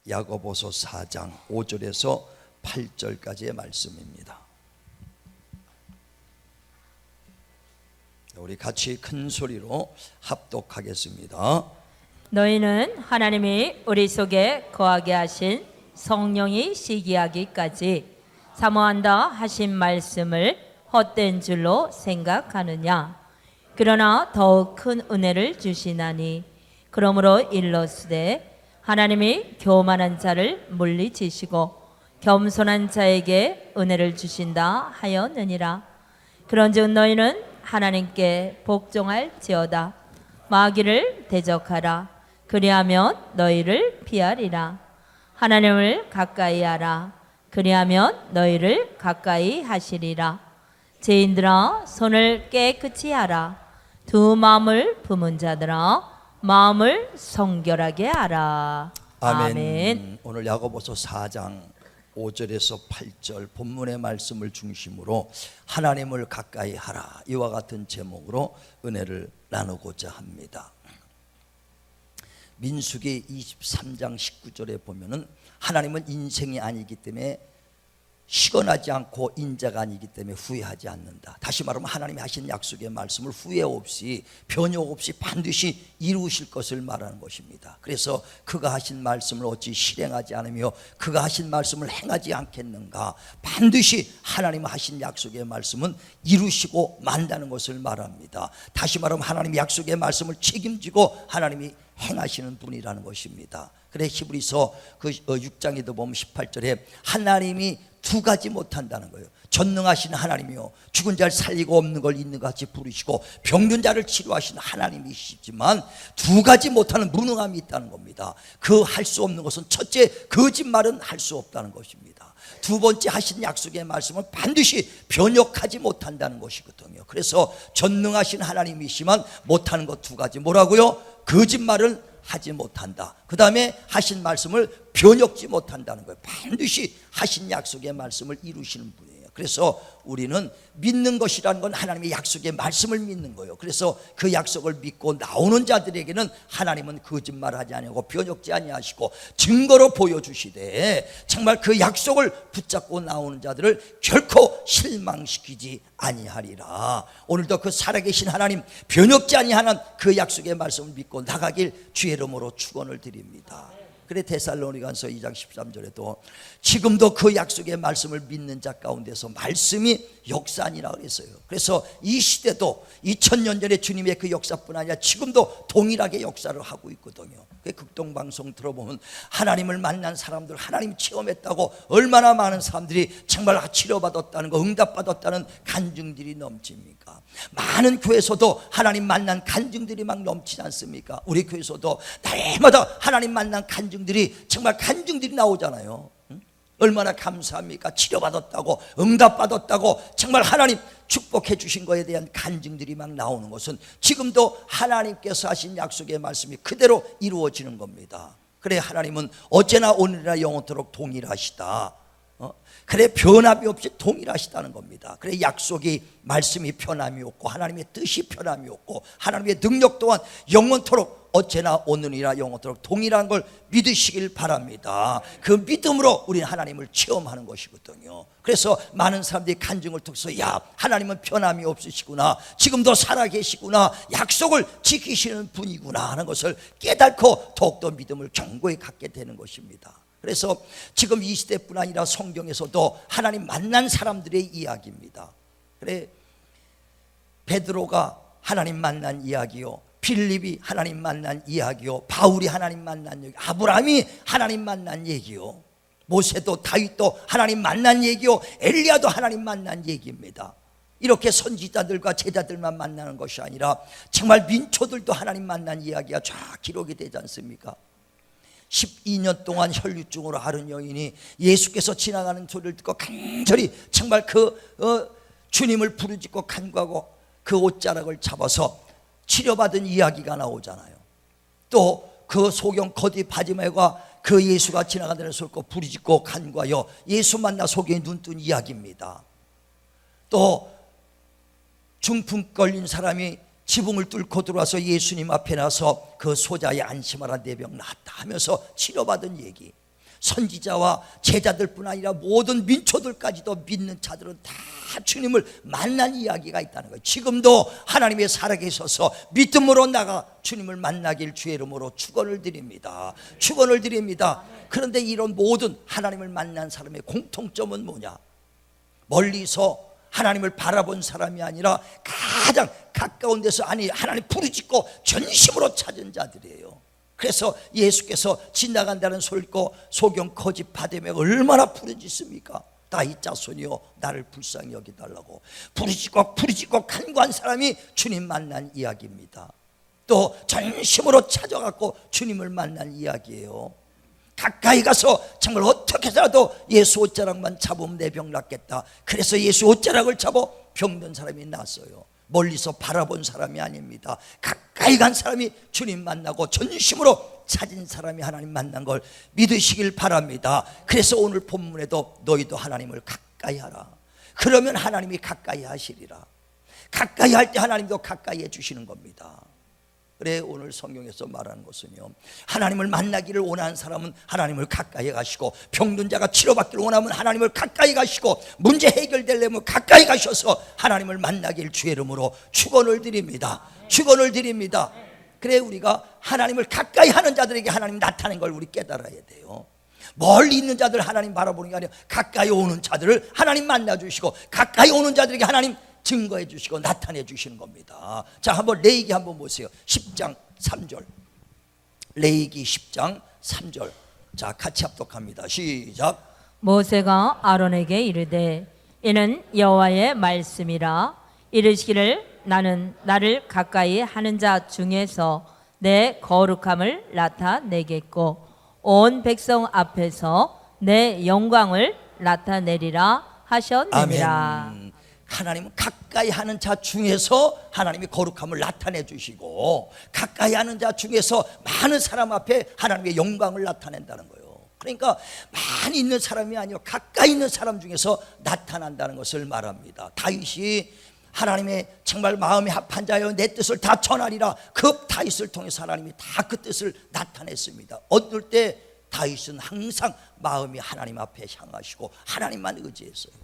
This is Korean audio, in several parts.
야고보서 4장 5절에서 8절까지의 말씀입니다. 우리 같이 큰 소리로 합독하겠습니다. 너희는 하나님이 우리 속에 거하게 하신 성령이 시기하기까지 사모한다 하신 말씀을 헛된 줄로 생각하느냐? 그러나 더욱 큰 은혜를 주시나니 그러므로 일러스되 하나님이 교만한 자를 물리치시고 겸손한 자에게 은혜를 주신다 하였느니라. 그런즉 너희는 하나님께 복종할지어다. 마귀를 대적하라. 그리하면 너희를 피하리라. 하나님을 가까이 하라. 그리하면 너희를 가까이 하시리라. 죄인들아 손을 깨끗이 하라. 두 마음을 품은 자들아 마음을 성결하게 하라. 아멘. 오늘 야고보서 4장 5절에서 8절 본문의 말씀을 중심으로 하나님을 가까이 하라, 이와 같은 제목으로 은혜를 나누고자 합니다. 민수기 23장 19절에 보면은 하나님은 인생이 아니기 때문에 시건하지 않고 인자가 아니기 때문에 후회하지 않는다. 다시 말하면 하나님이 하신 약속의 말씀을 후회 없이 변형 없이 반드시 이루실 것을 말하는 것입니다. 그래서 그가 하신 말씀을 어찌 실행하지 않으며 그가 하신 말씀을 행하지 않겠는가? 반드시 하나님 하신 약속의 말씀은 이루시고 만다는 것을 말합니다. 다시 말하면 하나님이 약속의 말씀을 책임지고 하나님이 행하시는 분이라는 것입니다. 그래 히브리서 그 6장에도 보면 18절에 하나님이 두 가지 못한다는 거예요. 전능하신 하나님이요 죽은 자를 살리고 없는 걸 있는 것 같이 부르시고 병든 자를 치료하신 하나님이시지만 두 가지 못하는 무능함이 있다는 겁니다. 그 할 수 없는 것은 첫째, 거짓말은 할 수 없다는 것입니다. 두 번째, 하신 약속의 말씀은 반드시 변혁하지 못한다는 것이거든요. 그래서 전능하신 하나님이시만 못하는 것 두 가지, 뭐라고요? 거짓말을 하지 못한다. 그 다음에 하신 말씀을 변혁지 못한다는 거예요. 반드시 하신 약속의 말씀을 이루시는 분이에요. 그래서 우리는 믿는 것이라는 건 하나님의 약속의 말씀을 믿는 거예요. 그래서 그 약속을 믿고 나오는 자들에게는 하나님은 거짓말하지 아니하고 변혁지 아니하시고 증거로 보여주시되 정말 그 약속을 붙잡고 나오는 자들을 결코 실망시키지 아니하리라. 오늘도 그 살아계신 하나님, 변혁지 아니하는 그 약속의 말씀을 믿고 나가길 주의 이름으로 축원을 드립니다. 그래 데살로니가서 2장 13절에도 지금도 그 약속의 말씀을 믿는 자 가운데서 말씀이 역사하니라 그랬어요. 그래서 이 시대도 2000년 전에 주님의 그 역사뿐 아니라 지금도 동일하게 역사를 하고 있거든요. 그 극동방송 들어보면 하나님을 만난 사람들, 하나님 체험했다고 얼마나 많은 사람들이 정말 치료받았다는 거, 응답받았다는 간증들이 넘칩니까? 많은 교회에서도 하나님 만난 간증들이 막 넘치지 않습니까? 우리 교회에서도 날마다 하나님 만난 간증들이 정말 간증들이 나오잖아요. 얼마나 감사합니까? 치료받았다고, 응답받았다고, 정말 하나님 축복해 주신 것에 대한 간증들이 막 나오는 것은 지금도 하나님께서 하신 약속의 말씀이 그대로 이루어지는 겁니다. 그래 하나님은 어제나 오늘이나 영원토록 동일하시다. 그래 변함이 없이 동일하시다는 겁니다. 그래 약속이, 말씀이 변함이 없고 하나님의 뜻이 변함이 없고 하나님의 능력 또한 영원토록 어제나 오늘이나 영원토록 동일한 걸 믿으시길 바랍니다. 그 믿음으로 우리는 하나님을 체험하는 것이거든요. 그래서 많은 사람들이 간증을 통해서 야, 하나님은 변함이 없으시구나, 지금도 살아계시구나, 약속을 지키시는 분이구나 하는 것을 깨닫고 더욱더 믿음을 견고히 갖게 되는 것입니다. 그래서 지금 이 시대뿐 아니라 성경에서도 하나님 만난 사람들의 이야기입니다. 그래 베드로가 하나님 만난 이야기요, 빌립이 하나님 만난 이야기요, 바울이 하나님 만난 얘기, 아브라함이 하나님 만난 얘기요, 모세도 다윗도 하나님 만난 얘기요, 엘리야도 하나님 만난 얘기입니다. 이렇게 선지자들과 제자들만 만나는 것이 아니라 정말 민초들도 하나님 만난 이야기가 쫙 기록이 되지 않습니까? 12년 동안 혈류증으로 앓은 여인이 예수께서 지나가는 소리를 듣고 간절히 정말 주님을 부르짖고 간구하고 그 옷자락을 잡아서 치료받은 이야기가 나오잖아요. 또 그 소경 거디 바지메가 그 예수가 지나가는 소리를 듣고 부르짖고 간구하여 예수 만나 소경이 눈뜬 이야기입니다. 또 중풍 걸린 사람이 지붕을 뚫고 들어와서 예수님 앞에 나서 그 소자의 안심하라, 내 병 낫다 하면서 치료받은 얘기, 선지자와 제자들뿐 아니라 모든 민초들까지도 믿는 자들은 다 주님을 만난 이야기가 있다는 거예요. 지금도 하나님의 살아계셔서 믿음으로 나가 주님을 만나길 주의 이름으로 축원을 드립니다. 축원을 드립니다. 그런데 이런 모든 하나님을 만난 사람의 공통점은 뭐냐? 멀리서 하나님을 바라본 사람이 아니라 가장 가까운 데서 하나님 부르짖고 전심으로 찾은 자들이에요. 그래서 예수께서 지나간다는 소리를 듣고 소경 거짓 바데메가 얼마나 부르짖습니까? 다윗 자손이여 나를 불쌍히 여기달라고 부르짖고 간구한 사람이 주님 만난 이야기입니다. 또 전심으로 찾아갖고 주님을 만난 이야기예요. 가까이 가서 정말 어떻게 해서라도 예수 옷자락만 잡으면 내 병 낫겠다. 그래서 예수 옷자락을 잡아 병든 사람이 났어요. 멀리서 바라본 사람이 아닙니다. 가까이 간 사람이 주님 만나고 전심으로 찾은 사람이 하나님 만난 걸 믿으시길 바랍니다. 그래서 오늘 본문에도 너희도 하나님을 가까이 하라. 그러면 하나님이 가까이 하시리라. 가까이 할 때 하나님도 가까이 해주시는 겁니다. 그래 오늘 성경에서 말하는 것은요, 하나님을 만나기를 원하는 사람은 하나님을 가까이 가시고, 병든 자가 치료받기를 원하면 하나님을 가까이 가시고, 문제 해결되려면 가까이 가셔서 하나님을 만나길 주의 이름으로 축원을 드립니다. 축원을 드립니다. 그래 우리가 하나님을 가까이 하는 자들에게 하나님 나타낸 걸 우리 깨달아야 돼요. 멀리 있는 자들 하나님 바라보는 게 아니라 가까이 오는 자들을 하나님 만나주시고, 가까이 오는 자들에게 하나님 증거해 주시고 나타내 주시는 겁니다. 자, 한번 레위기 한번 보세요. 10장 3절. 레위기 10장 3절. 자, 같이 합독합니다. 시작. 모세가 아론에게 이르되 이는 여호와의 말씀이라. 이르시기를 나는 나를 가까이 하는 자 중에서 내 거룩함을 나타내겠고 온 백성 앞에서 내 영광을 나타내리라 하셨느니라. 아멘. 하나님은 가까이 하는 자 중에서 하나님의 거룩함을 나타내 주시고, 가까이 하는 자 중에서 많은 사람 앞에 하나님의 영광을 나타낸다는 거예요. 그러니까 많이 있는 사람이 아니라 가까이 있는 사람 중에서 나타난다는 것을 말합니다. 다윗이 하나님의 정말 마음이 합한 자여 내 뜻을 다 전하리라, 그 다윗을 통해서 하나님이 다 그 뜻을 나타냈습니다. 어떨 때 다윗은 항상 마음이 하나님 앞에 향하시고 하나님만 의지했어요.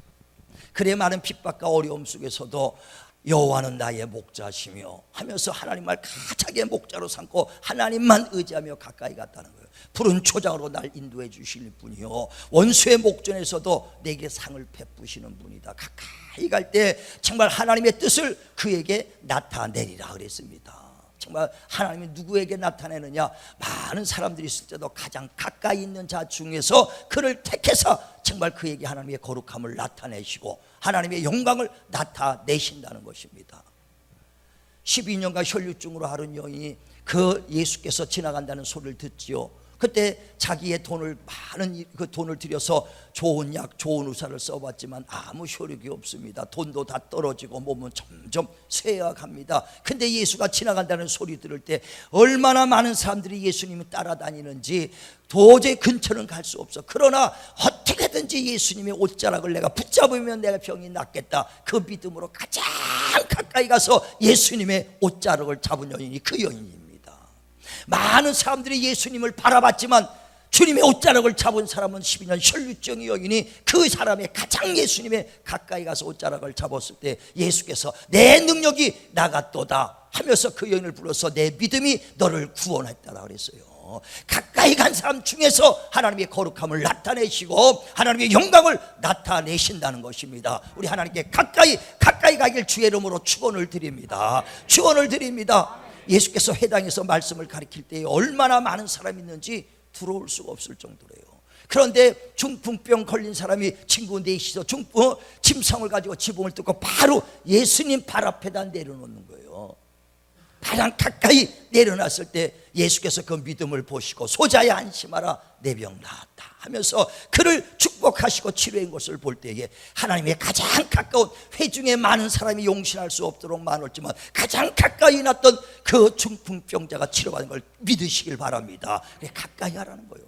그래 많은 핍박과 어려움 속에서도 여호와는 나의 목자시며 하면서 하나님 말 가장의 목자로 삼고 하나님만 의지하며 가까이 갔다는 거예요. 푸른 초장으로 날 인도해 주실 분이요, 원수의 목전에서도 내게 상을 베푸시는 분이다. 가까이 갈 때 정말 하나님의 뜻을 그에게 나타내리라 그랬습니다. 정말 하나님이 누구에게 나타내느냐? 많은 사람들이 있을 때도 가장 가까이 있는 자 중에서 그를 택해서 정말 그에게 하나님의 거룩함을 나타내시고 하나님의 영광을 나타내신다는 것입니다. 12년간 혈류증으로 앓은 여인이 그 예수께서 지나간다는 소리를 듣지요. 그때 자기의 돈을 많은 그 돈을 들여서 좋은 약, 좋은 의사를 써봤지만 아무 효력이 없습니다. 돈도 다 떨어지고 몸은 점점 쇠약합니다. 근데 예수가 지나간다는 소리 들을 때 얼마나 많은 사람들이 예수님을 따라다니는지 도저히 근처는 갈 수 없어. 그러나 어떻게든지 예수님의 옷자락을 내가 붙잡으면 내가 병이 낫겠다. 그 믿음으로 가장 가까이 가서 예수님의 옷자락을 잡은 여인이 그 여인입니다. 많은 사람들이 예수님을 바라봤지만 주님의 옷자락을 잡은 사람은 12년 혈류증의 여인이 그 사람의 가장 예수님의 가까이 가서 옷자락을 잡았을 때 예수께서 내 능력이 나갔도다 하면서 그 여인을 불러서 내 믿음이 너를 구원했다라 그랬어요. 가까이 간 사람 중에서 하나님의 거룩함을 나타내시고 하나님의 영광을 나타내신다는 것입니다. 우리 하나님께 가까이 가길 주의 이름으로 축원을 드립니다. 축원을 드립니다. 예수께서 회당에서 말씀을 가르칠 때 얼마나 많은 사람이 있는지 들어올 수가 없을 정도래요. 그런데 중풍병 걸린 사람이 친구 넷이서 침상을 가지고 지붕을 뚫고 바로 예수님 발 앞에다 내려놓는 거예요. 가장 가까이 내려놨을 때 예수께서 그 믿음을 보시고 소자야 안심하라 내 병 나았다 하면서 그를 축복하시고 치료한 것을 볼 때에 하나님의 가장 가까운, 회중에 많은 사람이 용신할 수 없도록 많았지만 가장 가까이 났던 그 중풍병자가 치료받은 걸 믿으시길 바랍니다. 가까이 하라는 거예요.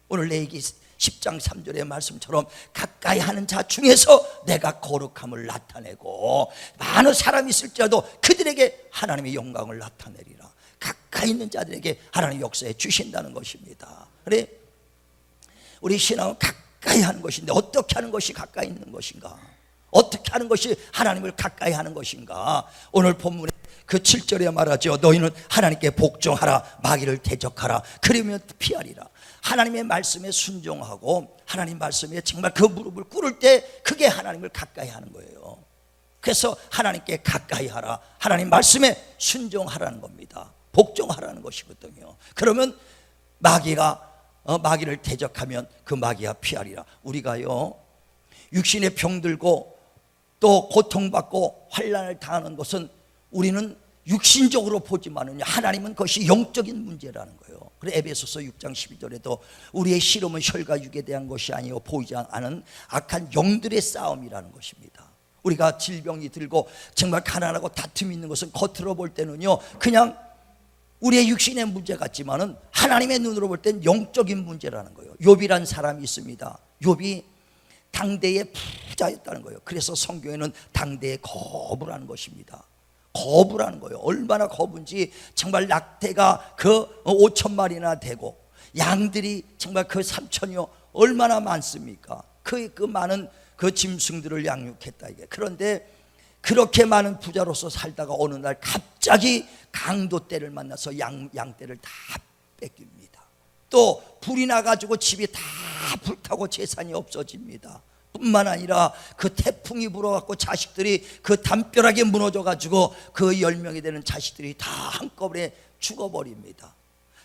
오늘 레위기 10장 3절의 말씀처럼 가까이 하는 자 중에서 내가 거룩함을 나타내고 많은 사람이 있을지라도 그들에게 하나님의 영광을 나타내리라. 가까이 있는 자들에게 하나님 역사해 주신다는 것입니다. 그래 우리 신앙은 가까이 하는 것인데 어떻게 하는 것이 가까이 있는 것인가? 어떻게 하는 것이 하나님을 가까이 하는 것인가? 오늘 본문에 그 7절에 말하죠. 너희는 하나님께 복종하라, 마귀를 대적하라, 그러면 피하리라. 하나님의 말씀에 순종하고 하나님 말씀에 정말 그 무릎을 꿇을 때 그게 하나님을 가까이 하는 거예요. 그래서 하나님께 가까이 하라, 하나님 말씀에 순종하라는 겁니다. 복종하라는 것이거든요. 그러면 마귀를 대적하면 그 마귀가 피하리라. 우리가요 육신의 병들고 또 고통받고 환난을 당하는 것은 우리는 육신적으로 보지만은 하나님은 그것이 영적인 문제라는 거예요. 그래서 에베소서 6장 12절에도 우리의 시름은 혈과 육에 대한 것이 아니요 보이지 않은 악한 영들의 싸움이라는 것입니다. 우리가 질병이 들고 정말 가난하고 다툼이 있는 것은 겉으로 볼 때는요 그냥 우리의 육신의 문제 같지만은 하나님의 눈으로 볼 땐 영적인 문제라는 거예요. 욥이란 사람이 있습니다. 욥이 당대의 부자였다는 거예요. 그래서 성경에는 당대의 거부라는 것입니다. 거부라는 거예요. 얼마나 거부인지 정말 낙태가 그 5,000마리나 되고 양들이 정말 그 3,000여 얼마나 많습니까? 그 많은 그 짐승들을 양육했다 이게. 그런데 그렇게 많은 부자로서 살다가 어느 날 갑자기 강도 떼를 만나서 양떼를 다 뺏깁니다. 또 불이 나가지고 집이 다 불타고 재산이 없어집니다. 뿐만 아니라 그 태풍이 불어갖고 자식들이 그 담벼락에 무너져가지고 그 10명이 되는 자식들이 다 한꺼번에 죽어버립니다.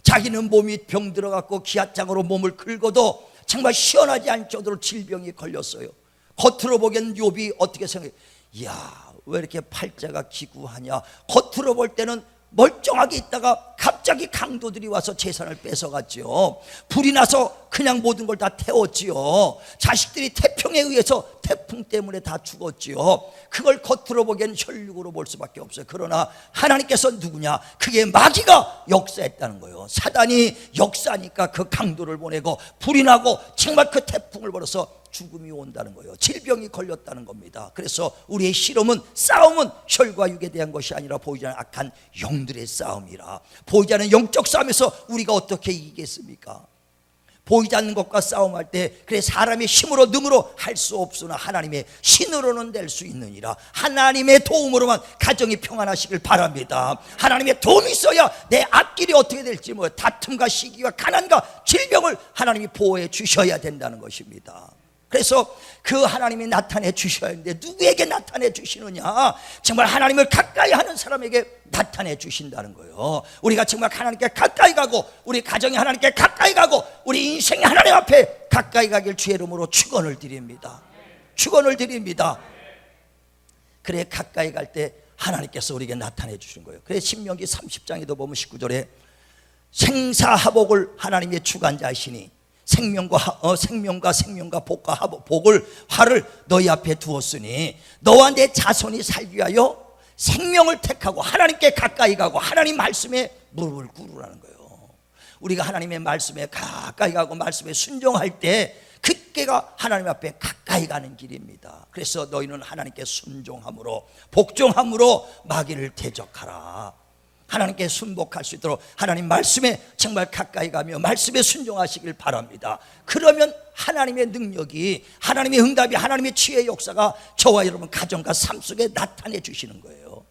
자기는 몸이 병들어갖고 기아장으로 몸을 긁어도 정말 시원하지 않을 정도로 질병이 걸렸어요. 겉으로 보기엔 욥이 어떻게 생각해요? 이야, 왜 이렇게 팔자가 기구하냐? 겉으로 볼 때는 멀쩡하게 있다가 갑자기 강도들이 와서 재산을 뺏어갔죠. 불이 나서 그냥 모든 걸 다 태웠지요. 자식들이 태풍에 의해서 태풍 때문에 다 죽었지요. 그걸 겉으로 보기엔 혈육으로 볼 수밖에 없어요. 그러나 하나님께서 누구냐? 그게 마귀가 역사했다는 거예요. 사단이 역사하니까 그 강도를 보내고 불이 나고 정말 그 태풍을 벌여서 죽음이 온다는 거예요. 질병이 걸렸다는 겁니다. 그래서 우리의 실험은 싸움은 혈과 육에 대한 것이 아니라 보이지 않는 악한 영들의 싸움이라. 보이지 않는 영적 싸움에서 우리가 어떻게 이기겠습니까? 보이지 않는 것과 싸움할 때 그래 사람의 힘으로 능으로 할 수 없으나 하나님의 신으로는 될 수 있느니라. 하나님의 도움으로만 가정이 평안하시길 바랍니다. 하나님의 도움이 있어야 내 앞길이 어떻게 될지 다툼과 시기와 가난과 질병을 하나님이 보호해 주셔야 된다는 것입니다. 그래서 그 하나님이 나타내 주셔야 하는데 누구에게 나타내 주시느냐? 정말 하나님을 가까이 하는 사람에게 나타내 주신다는 거예요. 우리가 정말 하나님께 가까이 가고 우리 가정이 하나님께 가까이 가고 우리 인생이 하나님 앞에 가까이 가길 주의 이름으로 축원을 드립니다. 축원을 드립니다. 그래 가까이 갈 때 하나님께서 우리에게 나타내 주신 거예요. 그래 신명기 30장에도 보면 19절에 생사하복을 하나님의 주관자이시니 생명과 복과 복을 화를 너희 앞에 두었으니 너와 내 자손이 살기 위하여 생명을 택하고 하나님께 가까이 가고 하나님 말씀에 무릎을 꿇으라는 거예요. 우리가 하나님의 말씀에 가까이 가고 말씀에 순종할 때 그때가 하나님 앞에 가까이 가는 길입니다. 그래서 너희는 하나님께 순종함으로 복종함으로 마귀를 대적하라. 하나님께 순복할 수 있도록 하나님 말씀에 정말 가까이 가며 말씀에 순종하시길 바랍니다. 그러면 하나님의 능력이 하나님의 응답이 하나님의 치유의 역사가 저와 여러분 가정과 삶 속에 나타내 주시는 거예요.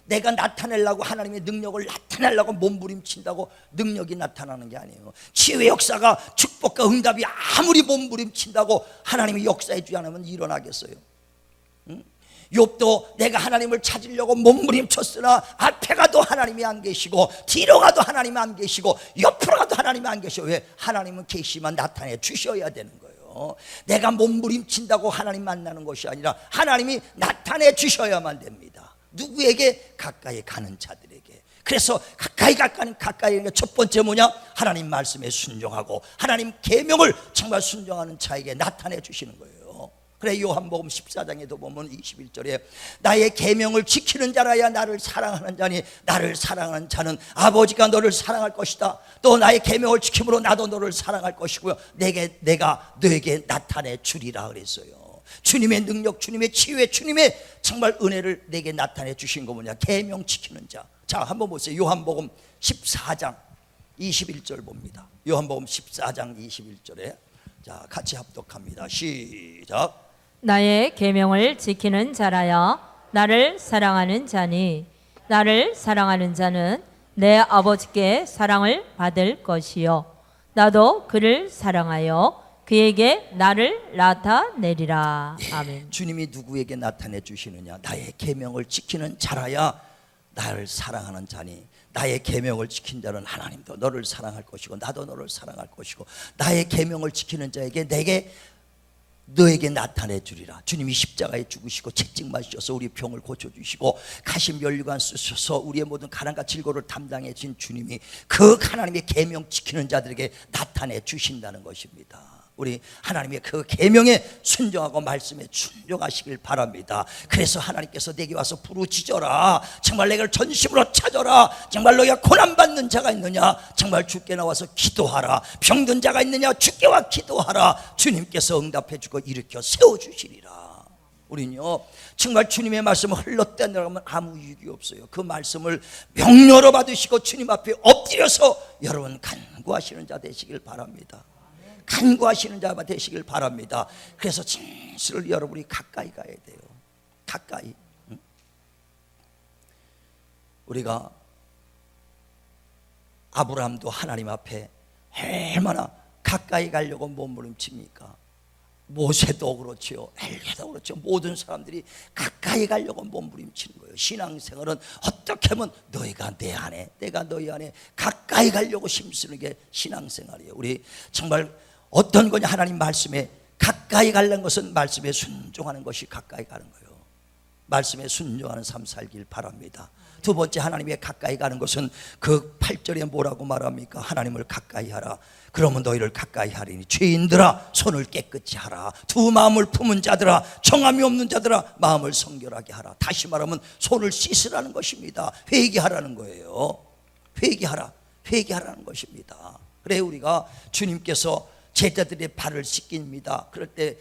내가 나타내려고 하나님의 능력을 나타내려고 몸부림친다고 능력이 나타나는 게 아니에요. 치유의 역사가 축복과 응답이 아무리 몸부림친다고 하나님이 역사해 주지 않으면 일어나겠어요? 욥도 내가 하나님을 찾으려고 몸부림쳤으나 앞에 가도 하나님이 안 계시고 뒤로 가도 하나님이 안 계시고 옆으로 가도 하나님이 안 계셔. 왜? 하나님은 계시만 나타내 주셔야 되는 거예요. 내가 몸부림친다고 하나님 만나는 것이 아니라 하나님이 나타내 주셔야만 됩니다. 누구에게? 가까이 가는 자들에게. 그래서 가까이 가는 첫 번째 뭐냐? 하나님 말씀에 순종하고 하나님 계명을 정말 순종하는 자에게 나타내 주시는 거예요. 그래 요한복음 14장에도 보면 21절에 나의 계명을 지키는 자라야 나를 사랑하는 자니 나를 사랑하는 자는 아버지가 너를 사랑할 것이다. 또 나의 계명을 지킴으로 나도 너를 사랑할 것이고요. 내가 너에게 나타내 주리라 그랬어요. 주님의 능력, 주님의 치유의 주님의 정말 은혜를 내게 나타내 주신 거 뭐냐? 계명 지키는 자. 자 한번 보세요. 요한복음 14장 21절 봅니다. 요한복음 14장 21절에 자, 같이 합독합니다. 시작. 나의 계명을 지키는 자라야 나를 사랑하는 자니 나를 사랑하는 자는 내 아버지께 사랑을 받을 것이요 나도 그를 사랑하여 그에게 나를 나타내리라. 아멘. 주님이 누구에게 나타내 주시느냐? 나의 계명을 지키는 자라야 나를 사랑하는 자니 나의 계명을 지킨 자는 하나님도 너를 사랑할 것이고 나도 너를 사랑할 것이고 나의 계명을 지키는 자에게 너에게 나타내 주리라. 주님이 십자가에 죽으시고 채찍 맞으셔서 우리 병을 고쳐주시고 가시 면류관 쓰셔서 우리의 모든 가난과 질고를 담당해 주신 주님이 그 하나님의 계명 지키는 자들에게 나타내 주신다는 것입니다. 우리 하나님의 그 계명에 순종하고 말씀에 순종하시길 바랍니다. 그래서 하나님께서 내게 와서 부르짖어라. 정말 내가 전심으로 찾아라. 정말 너희가 고난받는 자가 있느냐? 정말 주께 나와서 기도하라. 병든 자가 있느냐? 주께 와 기도하라. 주님께서 응답해 주고 일으켜 세워주시리라. 우리는요 정말 주님의 말씀을 흘렀다면 아무 유익이 없어요. 그 말씀을 명료로 받으시고 주님 앞에 엎드려서 여러분 간구하시는 자 되시길 바랍니다. 간구하시는 자가 되시길 바랍니다. 그래서 진실을 여러분이 가까이 가야 돼요. 가까이. 우리가 아브라함도 하나님 앞에 얼마나 가까이 가려고 몸부림칩니까? 모세도 그렇지요. 엘리야도 그렇죠. 모든 사람들이 가까이 가려고 몸부림치는 거예요. 신앙생활은 어떻게 하면 너희가 내 안에 내가 너희 안에 가까이 가려고 힘쓰는 게 신앙생활이에요. 우리 정말 어떤 거냐? 하나님 말씀에 가까이 가려는 것은 말씀에 순종하는 것이 가까이 가는 거예요. 말씀에 순종하는 삶 살길 바랍니다. 두 번째, 하나님의 가까이 가는 것은 그 8절에 뭐라고 말합니까? 하나님을 가까이 하라. 그러면 너희를 가까이 하리니 죄인들아 손을 깨끗이 하라. 두 마음을 품은 자들아 정함이 없는 자들아 마음을 성결하게 하라. 다시 말하면 손을 씻으라는 것입니다. 회개하라는 거예요. 회개하라는 것입니다. 그래 우리가 주님께서 제자들의 발을 씻깁니다. 그럴 때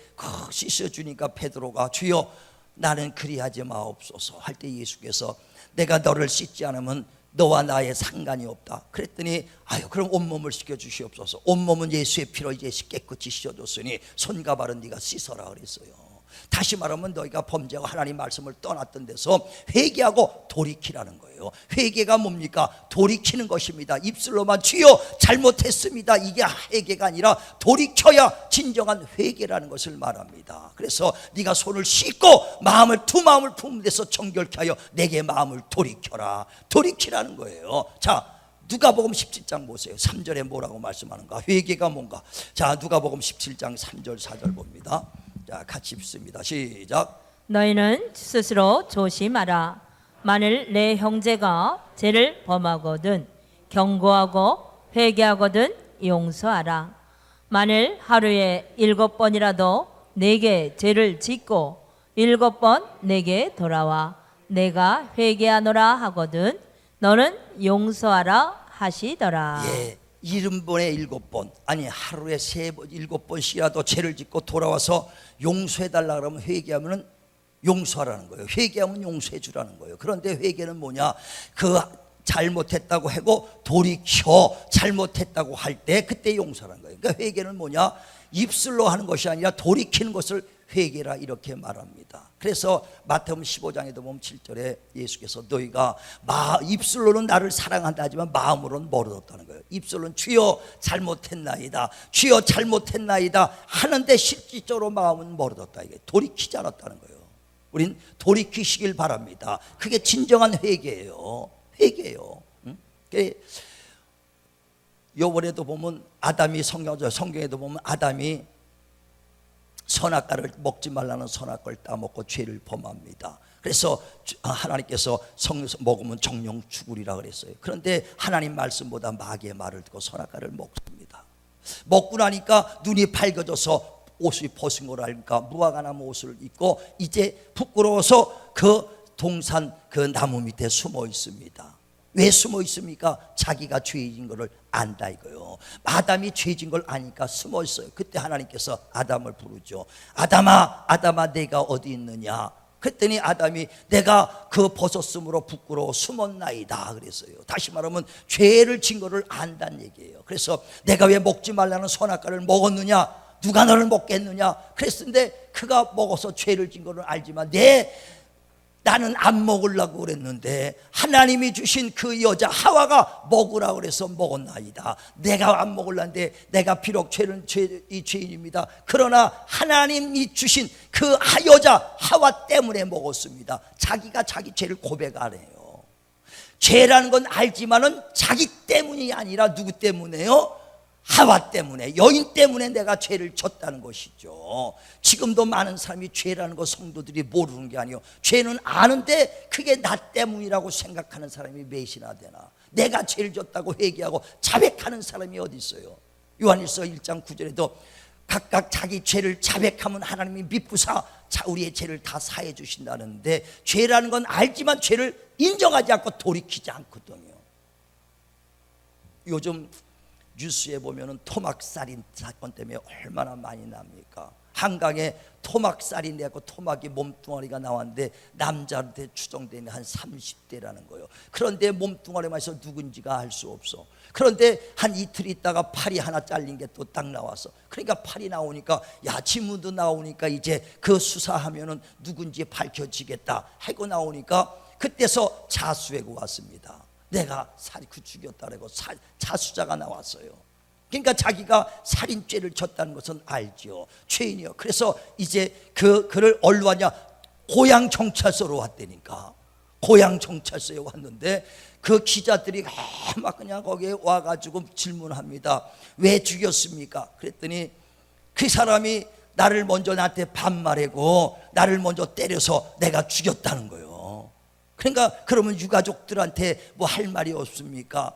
씻어주니까 베드로가 주여 나는 그리하지 마옵소서 할 때 예수께서 내가 너를 씻지 않으면 너와 나의 상관이 없다. 그랬더니 그럼 온몸을 씻겨주시옵소서. 온몸은 예수의 피로 이제 깨끗이 씻어줬으니 손과 발은 네가 씻어라 그랬어요. 다시 말하면 너희가 범죄하고 하나님 말씀을 떠났던 데서 회개하고 돌이키라는 거예요. 회개가 뭡니까? 돌이키는 것입니다. 입술로만 주여 잘못했습니다 이게 회개가 아니라 돌이켜야 진정한 회개라는 것을 말합니다. 그래서 네가 손을 씻고 두 마음을 품는 데서 정결케 하여 내게 마음을 돌이키라는 거예요. 자, 누가복음 17장 보세요. 3절에 뭐라고 말씀하는가? 회개가 뭔가? 자, 누가복음 17장 3절 4절 봅니다. 자, 같이 읽습니다. 시작. 너희는 스스로 조심하라. 만일 내 형제가 죄를 범하거든 경고하고 회개하거든 용서하라. 만일 하루에 7번이라도 내게 죄를 짓고 7번 내게 돌아와 내가 회개하노라 하거든 너는 용서하라 하시더라. 예, 70번에 7번 아니 하루에 3번 7번씩이라도 죄를 짓고 돌아와서 용서해달라 그러면 회개하면 용서하라는 거예요. 회개하면 용서해 주라는 거예요. 그런데 회개는 뭐냐? 그 잘못했다고 하고 돌이켜 잘못했다고 할 때 그때 용서라는 거예요. 그러니까 회개는 뭐냐? 입술로 하는 것이 아니라 돌이키는 것을 회개라 이렇게 말합니다. 그래서 마태복음 15장에도 보면 7절에 예수께서 너희가 입술로는 나를 사랑한다 하지만 마음으로는 멀어졌다는 거예요. 입술로는 주여 잘못했나이다 주여 잘못했나이다 하는데 실질적으로 마음은 멀어졌다. 이게 돌이키지 않았다는 거예요. 우린 돌이키시길 바랍니다. 그게 진정한 회개예요. 응? 요번에도 보면 아담이 성경에도 보면 아담이 선악과를 먹지 말라는 선악과를 따먹고 죄를 범합니다. 그래서 하나님께서 먹으면 정령 죽으리라 그랬어요. 그런데 하나님 말씀보다 마귀의 말을 듣고 선악과를 먹습니다. 먹고 나니까 눈이 밝아져서 옷이 벗은 걸 알니까 무화과 나무 옷을 입고 이제 부끄러워서 그 동산 그 나무 밑에 숨어 있습니다. 왜 숨어 있습니까? 자기가 죄진 것을 안다 이거요. 아담이 죄진 걸 아니까 숨어 있어요. 그때 하나님께서 아담을 부르죠. 아담아 내가 어디 있느냐? 그랬더니 아담이 내가 그 벗었으므로 부끄러워 숨었나이다 그랬어요. 다시 말하면 죄를 진 것을 안다는 얘기예요. 그래서 내가 왜 먹지 말라는 선악과를 먹었느냐? 누가 너를 먹게 했느냐 그랬는데 그가 먹어서 죄를 진 거는 알지만 나는 안 먹으려고 그랬는데 하나님이 주신 그 여자 하와가 먹으라고 그래서 먹었나이다. 내가 안 먹으려는데 내가 비록 죄인입니다. 그러나 하나님이 주신 그 여자 하와 때문에 먹었습니다. 자기가 자기 죄를 고백 안 해요. 죄라는 건 알지만은 자기 때문이 아니라 누구 때문에요? 하와 때문에, 여인 때문에 내가 죄를 졌다는 것이죠. 지금도 많은 사람이 죄라는 거 성도들이 모르는 게 아니에요. 죄는 아는데 그게 나 때문이라고 생각하는 사람이 몇이나 되나. 내가 죄를 졌다고 회개하고 자백하는 사람이 어디 있어요? 요한일서 1장 9절에도 각각 자기 죄를 자백하면 하나님이 미쁘사 우리의 죄를 다 사해 주신다는데, 죄라는 건 알지만 죄를 인정하지 않고 돌이키지 않거든요. 요즘 뉴스에 보면은 토막살인 사건 때문에 얼마나 많이 납니까? 한강에 토막살인 내고 토막이 몸뚱아리가 나왔는데 남자한테 추정되는 한 30대라는 거예요. 그런데 몸뚱아리만 해서 누군지가 알 수 없어. 그런데 한 이틀 있다가 팔이 하나 잘린 게 또 딱 나왔어. 그러니까 팔이 나오니까 지문도 나오니까 이제 그 수사하면은 누군지 밝혀지겠다 하고 나오니까 그때서 자수하고 왔습니다. 내가 죽였다라고 자수자가 나왔어요. 그러니까 자기가 살인죄를 졌다는 것은 알죠. 죄인이요. 그래서 이제 그를 어디로 왔냐? 고향 경찰서로 왔다니까. 고향 경찰서에 왔는데 그 기자들이 막 그냥 거기에 와가지고 질문합니다. 왜 죽였습니까? 그랬더니 그 사람이 나를 먼저 나한테 반말하고 나를 먼저 때려서 내가 죽였다는 거예요. 그러니까 그러면 유가족들한테 뭐 할 말이 없습니까?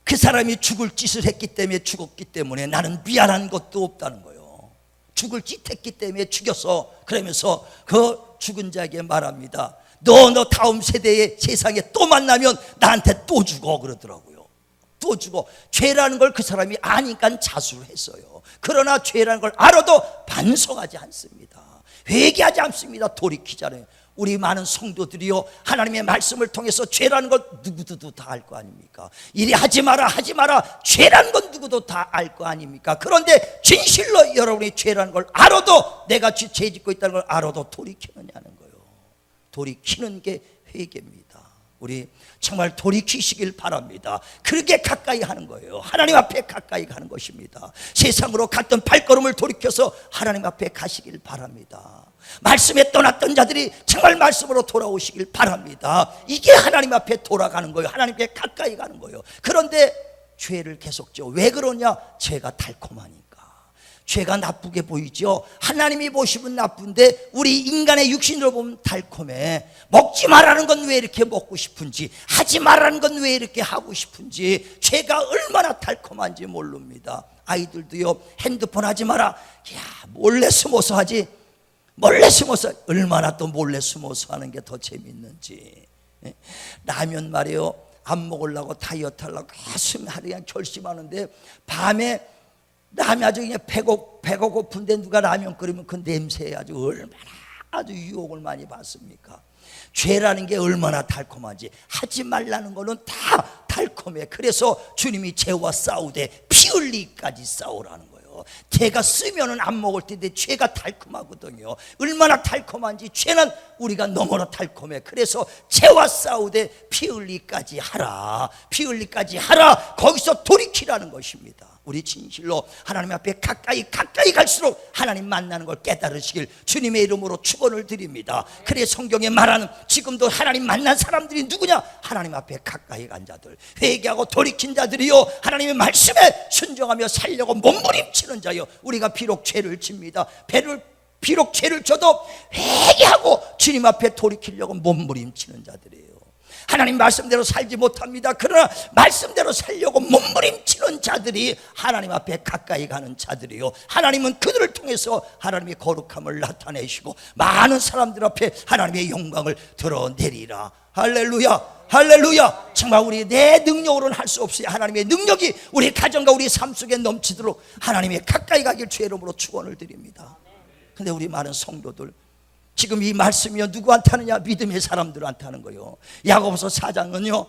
그 사람이 죽을 짓을 했기 때문에 죽었기 때문에 나는 미안한 것도 없다는 거예요. 죽을 짓 했기 때문에 죽였어. 그러면서 그 죽은 자에게 말합니다. 너 다음 세대의 세상에 또 만나면 나한테 또 죽어 그러더라고요. 또 죽어. 죄라는 걸 그 사람이 아니까 자수를 했어요. 그러나 죄라는 걸 알아도 반성하지 않습니다. 회개하지 않습니다. 돌이키잖아요. 우리 많은 성도들이요, 하나님의 말씀을 통해서 죄라는 걸 누구도 다 알 거 아닙니까? 이리 하지 마라 죄라는 건 누구도 다 알 거 아닙니까? 그런데 진실로 여러분이 죄라는 걸 알아도, 내가 죄 짓고 있다는 걸 알아도 돌이키느냐는 거예요. 돌이키는 게 회개입니다. 우리 정말 돌이키시길 바랍니다. 그렇게 가까이 하는 거예요. 하나님 앞에 가까이 가는 것입니다. 세상으로 갔던 발걸음을 돌이켜서 하나님 앞에 가시길 바랍니다. 말씀에 떠났던 자들이 정말 말씀으로 돌아오시길 바랍니다. 이게 하나님 앞에 돌아가는 거예요. 하나님께 가까이 가는 거예요. 그런데 죄를 계속 져. 왜 그러냐? 죄가 달콤하니까. 죄가 나쁘게 보이죠. 하나님이 보시면 나쁜데 우리 인간의 육신으로 보면 달콤해. 먹지 말라는 건 왜 이렇게 먹고 싶은지, 하지 말라는 건 왜 이렇게 하고 싶은지, 죄가 얼마나 달콤한지 모릅니다. 아이들도요, 핸드폰 하지 마라. 몰래 숨어서 하지. 몰래 숨어서, 얼마나 또 몰래 숨어서 하는 게 더 재밌는지. 라면 말이에요, 안 먹으려고 다이어트 하려고 그냥 결심하는데 밤에 라면 아주 그냥 배가 고픈데 누가 라면 끓이면 그 냄새에 아주 얼마나 아주 유혹을 많이 받습니까? 죄라는 게 얼마나 달콤한지. 하지 말라는 거는 다 달콤해. 그래서 주님이 죄와 싸우되 피 흘리기까지 싸우라는 거예요. 죄가 쓰면은 안 먹을 텐데 죄가 달콤하거든요. 얼마나 달콤한지. 죄는 우리가 너무나 달콤해. 그래서 죄와 싸우되 피 흘리기까지 하라. 피 흘리기까지 하라. 거기서 돌이키라는 것입니다. 우리 진실로 하나님 앞에 가까이 갈수록 하나님 만나는 걸 깨달으시길 주님의 이름으로 축원을 드립니다. 그래 성경에 말하는 지금도 하나님 만난 사람들이 누구냐? 하나님 앞에 가까이 간 자들, 회개하고 돌이킨 자들이요, 하나님의 말씀에 순종하며 살려고 몸부림치는 자요. 우리가 비록 죄를 집니다. 비록 죄를 져도 회개하고 주님 앞에 돌이키려고 몸부림치는 자들이에요. 하나님 말씀대로 살지 못합니다. 그러나 말씀대로 살려고 몸부림치는 자들이 하나님 앞에 가까이 가는 자들이요, 하나님은 그들을 통해서 하나님의 거룩함을 나타내시고 많은 사람들 앞에 하나님의 영광을 드러내리라. 할렐루야, 할렐루야. 정말 우리 내 능력으로는 할 수 없어요. 하나님의 능력이 우리 가정과 우리 삶 속에 넘치도록 하나님의 가까이 가길 주의 이름으로 축원을 드립니다. 근데 우리 많은 성도들 지금 이 말씀이요, 누구한테 하느냐? 믿음의 사람들한테 하는 거예요. 야고보서 4장은요,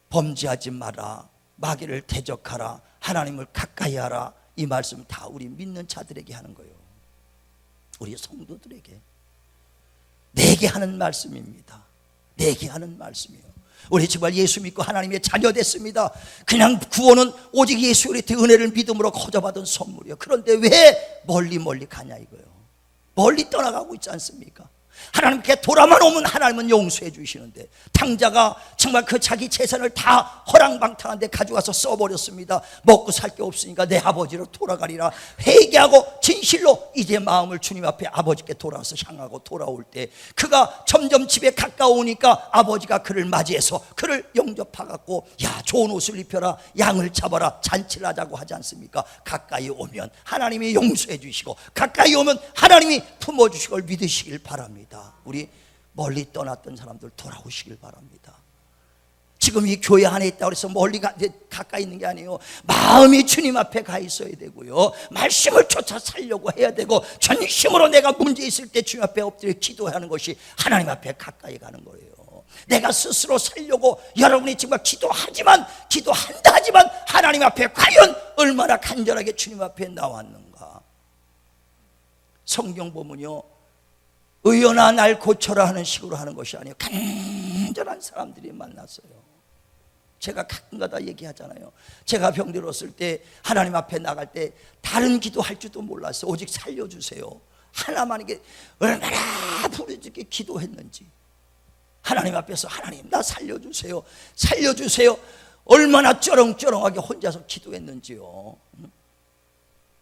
범죄하지 마라, 마귀를 대적하라, 하나님을 가까이 하라. 이 말씀 다 우리 믿는 자들에게 하는 거예요. 우리 성도들에게 내게 하는 말씀입니다. 내게 하는 말씀이에요. 우리 정말 예수 믿고 하나님의 자녀 됐습니다. 그냥 구원은 오직 예수 그리스도의 은혜를 믿음으로 거저받은 선물이에요. 그런데 왜 멀리 가냐 이거예요. 멀리 떠나가고 있지 않습니까? 하나님께 돌아만 오면 하나님은 용서해 주시는데, 탕자가 정말 그 자기 재산을 다 허랑방탕한데 가져가서 써버렸습니다. 먹고 살 게 없으니까 내 아버지로 돌아가리라 회개하고 진실로 이제 마음을 주님 앞에 아버지께 돌아서 향하고 돌아올 때, 그가 점점 집에 가까우니까 아버지가 그를 맞이해서 그를 영접하갖고 야, 좋은 옷을 입혀라, 양을 잡아라, 잔치를 하자고 하지 않습니까? 가까이 오면 하나님이 용서해 주시고, 가까이 오면 하나님이 품어주실 걸 믿으시길 바랍니다. 우리 멀리 떠났던 사람들 돌아오시길 바랍니다. 지금 이 교회 안에 있다고 해서 멀리 가까이 있는 게 아니에요. 마음이 주님 앞에 가 있어야 되고요, 말씀을 쫓아 살려고 해야 되고, 전심으로 내가 문제 있을 때 주님 앞에 엎드려 기도하는 것이 하나님 앞에 가까이 가는 거예요. 내가 스스로 살려고 여러분이 정말 기도한다 하지만 하나님 앞에 과연 얼마나 간절하게 주님 앞에 나왔는가. 성경 보면요, 의연아 날 고쳐라 하는 식으로 하는 것이 아니에요. 간절한 사람들이 만났어요. 제가 가끔가다 얘기하잖아요. 제가 병들었을 때 하나님 앞에 나갈 때 다른 기도할 줄도 몰랐어요. 오직 살려주세요 하나만. 이게 얼마나 부르짖게 기도했는지, 하나님 앞에서 하나님 나 살려주세요 얼마나 쩌렁쩌렁하게 혼자서 기도했는지요.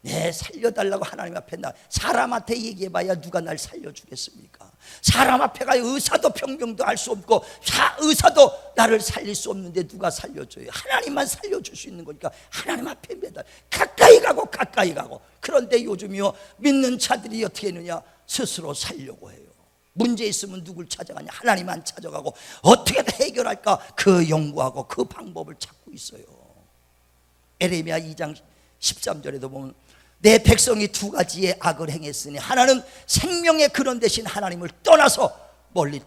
네, 살려달라고 하나님 앞에 사람한테 얘기해봐야 누가 날 살려주겠습니까? 사람 앞에 가야 의사도 병명도 알 수 없고 의사도 나를 살릴 수 없는데 누가 살려줘요? 하나님만 살려줄 수 있는 거니까 하나님 앞에 매달 가까이 가고. 그런데 요즘이요, 믿는 자들이 어떻게 했느냐, 스스로 살려고 해요. 문제 있으면 누굴 찾아가냐, 하나님만 찾아가고 어떻게 해결할까 그 연구하고 그 방법을 찾고 있어요. 에레미야 2장 13절에도 보면 내 백성이 두 가지의 악을 행했으니 하나는 생명의 근원 대신 하나님을 떠나서 멀리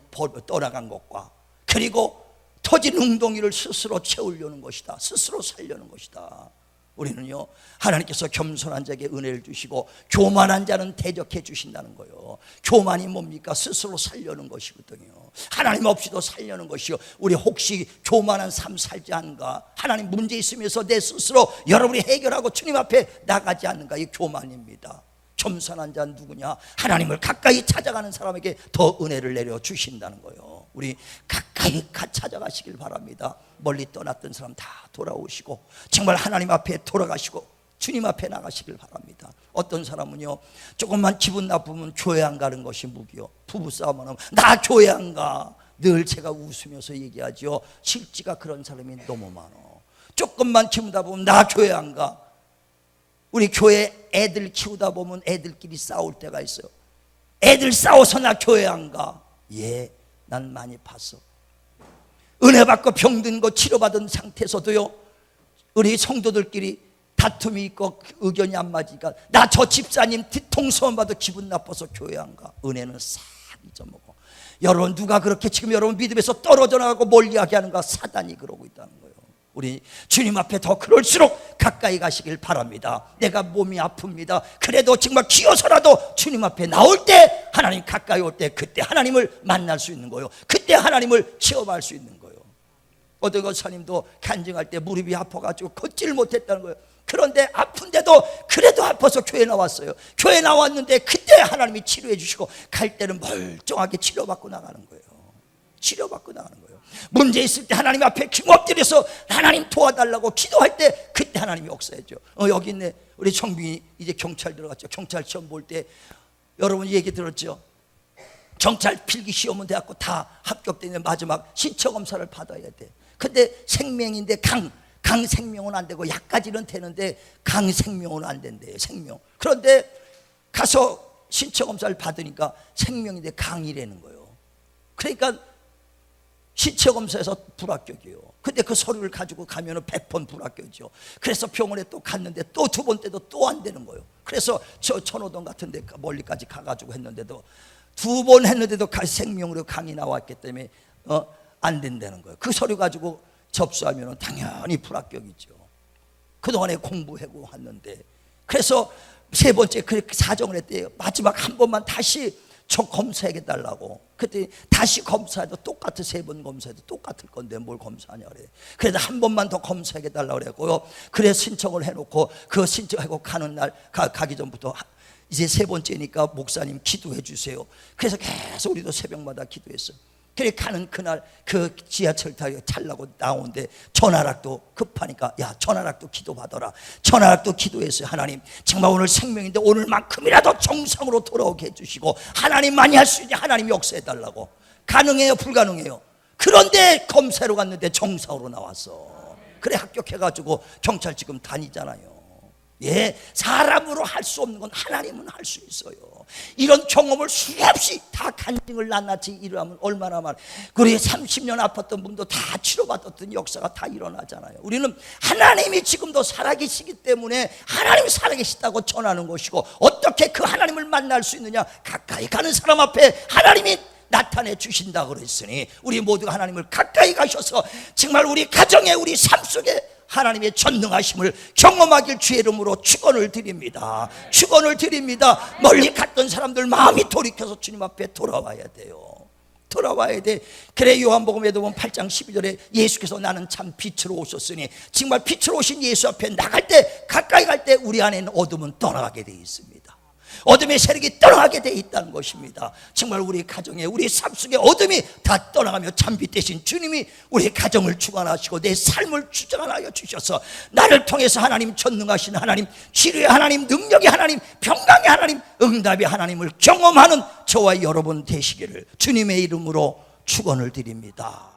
떠나간 것과, 그리고 터진 웅덩이를 스스로 채우려는 것이다. 스스로 살려는 것이다. 우리는요, 하나님께서 겸손한 자에게 은혜를 주시고 교만한 자는 대적해 주신다는 거예요. 교만이 뭡니까? 스스로 살려는 것이거든요. 하나님 없이도 살려는 것이요. 우리 혹시 교만한 삶 살지 않은가? 하나님 문제 있으면서 내 스스로 여러분이 해결하고 주님 앞에 나가지 않는가? 이 교만입니다. 겸손한 자는 누구냐? 하나님을 가까이 찾아가는 사람에게 더 은혜를 내려 주신다는 거예요. 우리 가까이 찾아가시길 바랍니다. 멀리 떠났던 사람 다 돌아오시고 정말 하나님 앞에 돌아가시고 주님 앞에 나가시길 바랍니다. 어떤 사람은요, 조금만 기분 나쁘면 교회 안 가는 것이 무기요. 부부싸움 하면 나 교회 안 가. 늘 제가 웃으면서 얘기하죠. 실지가 그런 사람이 너무 많아. 조금만 기분 나쁘면 나 교회 안 가. 우리 교회 애들 키우다 보면 애들끼리 싸울 때가 있어요. 애들 싸워서 나 교회 안 가. 예, 난 많이 봤어. 은혜 받고 병든 거 치료받은 상태에서도요, 우리 성도들끼리 다툼이 있고 의견이 안 맞으니까 나 저 집사님 뒤통수만 봐도 기분 나빠서 교회 안 가. 은혜는 싹 잊어먹어. 여러분, 누가 그렇게 지금 여러분 믿음에서 떨어져 나가고 멀리하게 하는가? 사단이 그러고 있다는 거예요. 우리 주님 앞에 더 그럴수록 가까이 가시길 바랍니다. 내가 몸이 아픕니다. 그래도 정말 기어서라도 주님 앞에 나올 때, 하나님 가까이 올 때, 그때 하나님을 만날 수 있는 거예요. 그때 하나님을 체험할 수 있는 거예요. 어떤 권사님도 간증할 때 무릎이 아파가지고 걷지를 못했다는 거예요. 그런데 아픈데도 그래도 아파서 교회 나왔어요. 교회 나왔는데 그때 하나님이 치료해 주시고 갈 때는 멀쩡하게 치료받고 나가는 거예요. 치료받고 나가는 거예요. 문제 있을 때 하나님 앞에 엎드려서 하나님 도와달라고 기도할 때 그때 하나님이 역사해줘. 여기 있네, 우리 정빈이 이제 경찰 들어갔죠. 경찰 시험 볼 때 여러분 얘기 들었죠. 경찰 필기 시험은 돼갖고 다 합격되면 마지막 신체 검사를 받아야 돼. 근데 생명인데 강 생명은 안 되고 약까지는 되는데 강 생명은 안 된대요. 생명. 그런데 가서 신체 검사를 받으니까 생명인데 강이라는 거예요. 그러니까 신체 검사에서 불합격이에요. 근데 그 서류를 가지고 가면은 100번 불합격이죠. 그래서 병원에 또 갔는데 또 두 번 때도 또 안 되는 거예요. 그래서 저 천호동 같은 데 멀리까지 가가지고 했는데도 두 번 했는데도 생명으로 강이 나왔기 때문에 안 된다는 거예요. 그 서류 가지고 접수하면 당연히 불합격이죠. 그동안에 공부하고 왔는데, 그래서 세 번째 그 사정을 했대요. 마지막 한 번만 다시 저 검사해 달라고. 그때 다시 검사해도 똑같아. 세 번 검사해도 똑같을 건데 뭘 검사하냐 그래. 그래서 한 번만 더 검사해 달라고 그랬고요. 그래 신청을 해놓고 그 신청하고 가는 날 가기 전부터 이제 세 번째니까 목사님 기도해 주세요. 그래서 계속 우리도 새벽마다 기도했어요. 그래 가는 그날 그 지하철 타려고 나오는데 전화락도 급하니까 야 전화락도 기도받아라. 전화락도 기도했어요. 하나님 정말 오늘 생명인데 오늘만큼이라도 정상으로 돌아오게 해주시고 하나님만이 할 수 있는 하나님 역사해달라고. 가능해요? 불가능해요? 그런데 검사로 갔는데 정상으로 나왔어. 그래 합격해가지고 경찰 지금 다니잖아요. 예, 사람으로 할 수 없는 건 하나님은 할 수 있어요. 이런 경험을 수없이 다 간증을 낱낱이 일하면 얼마나 많아. 우리 30년 아팠던 분도 다 치료받았던 역사가 다 일어나잖아요. 우리는 하나님이 지금도 살아계시기 때문에 하나님이 살아계시다고 전하는 것이고, 어떻게 그 하나님을 만날 수 있느냐? 가까이 가는 사람 앞에 하나님이 나타내 주신다 그랬으니 우리 모두가 하나님을 가까이 가셔서 정말 우리 가정에 우리 삶 속에 하나님의 전능하심을 경험하길 주의 이름으로 축원을 드립니다. 축원을 드립니다. 멀리 갔던 사람들 마음이 돌이켜서 주님 앞에 돌아와야 돼요. 돌아와야 돼. 그래 요한복음에도 보면 8장 12절에 예수께서 나는 참 빛으로 오셨으니, 정말 빛으로 오신 예수 앞에 나갈 때, 가까이 갈 때 우리 안에 있는 어둠은 떠나가게 되어 있습니다. 어둠의 세력이 떠나가게 되어 있다는 것입니다. 정말 우리 가정에 우리 삶 속에 어둠이 다 떠나가며 참빛 대신 주님이 우리 가정을 주관하시고 내 삶을 주관하여 주셔서 나를 통해서 하나님 전능하신 하나님, 치료의 하나님, 능력의 하나님, 평강의 하나님, 응답의 하나님을 경험하는 저와 여러분 되시기를 주님의 이름으로 축원을 드립니다.